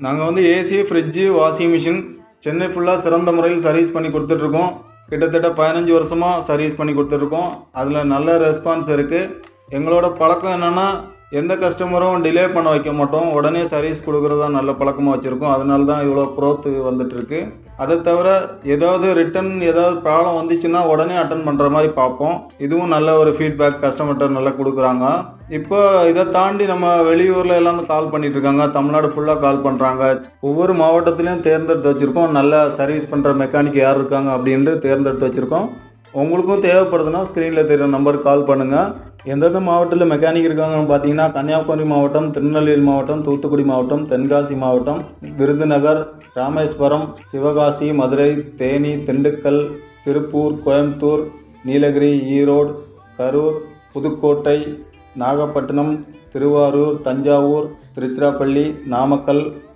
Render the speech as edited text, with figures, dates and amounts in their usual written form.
நாங்கள் வந்து AC, fridge, washing machine Chennai ஃபுல்லாக சிறந்த முறையில் சர்வீஸ் பண்ணி கொடுத்துட்ருக்கோம். கிட்டத்தட்ட 15 வருஷமாக சர்வீஸ் பண்ணி கொடுத்துட்ருக்கோம். அதில் நல்ல ரெஸ்பான்ஸ் இருக்குது. எங்களோட பழக்கம் என்னென்னா, எந்த கஸ்டமரும் டிலே பண்ண வைக்க மாட்டோம். உடனே சர்வீஸ் கொடுக்குறதா நல்ல பழக்கமாக வச்சுருக்கோம். அதனால தான் இவ்வளோ க்ரோத்து வந்துட்டுருக்கு. அதை தவிர ஏதாவது ரிட்டன் ஏதாவது ப்ராப்ளம் வந்துச்சுன்னா உடனே அட்டன் பண்ணுற மாதிரி பார்ப்போம். இதுவும் நல்ல ஒரு ஃபீட்பேக் கஸ்டமர்கிட்ட நல்லா கொடுக்குறாங்க. இப்போ இதை தாண்டி நம்ம வெளியூரில் எல்லாமே கால் பண்ணிட்டு இருக்காங்க. தமிழ்நாடு ஃபுல்லாக கால் பண்ணுறாங்க. ஒவ்வொரு மாவட்டத்திலையும் தேர்ந்தெடுத்து வச்சுருக்கோம். நல்லா சர்வீஸ் பண்ணுற மெக்கானிக் யார் இருக்காங்க அப்படின்ட்டு தேர்ந்தெடுத்து வச்சுருக்கோம். உங்களுக்கும் தேவைப்படுதுன்னா ஸ்க்ரீனில் தெரிகிற நம்பருக்கு கால் பண்ணுங்கள். எந்தெந்த மாவட்டத்தில் மெக்கானிக் இருக்காங்கன்னு பார்த்தீங்கன்னா, கன்னியாகுமரி மாவட்டம், திருநெல்வேலி மாவட்டம், தூத்துக்குடி மாவட்டம், தென்காசி மாவட்டம், விருதுநகர், ராமேஸ்வரம், சிவகாசி, மதுரை, தேனி, திண்டுக்கல், திருப்பூர், கோயம்புத்தூர், நீலகிரி, ஈரோடு, கரூர், புதுக்கோட்டை, நாகப்பட்டினம், திருவாரூர், தஞ்சாவூர், திருச்சிராப்பள்ளி, நாமக்கல்,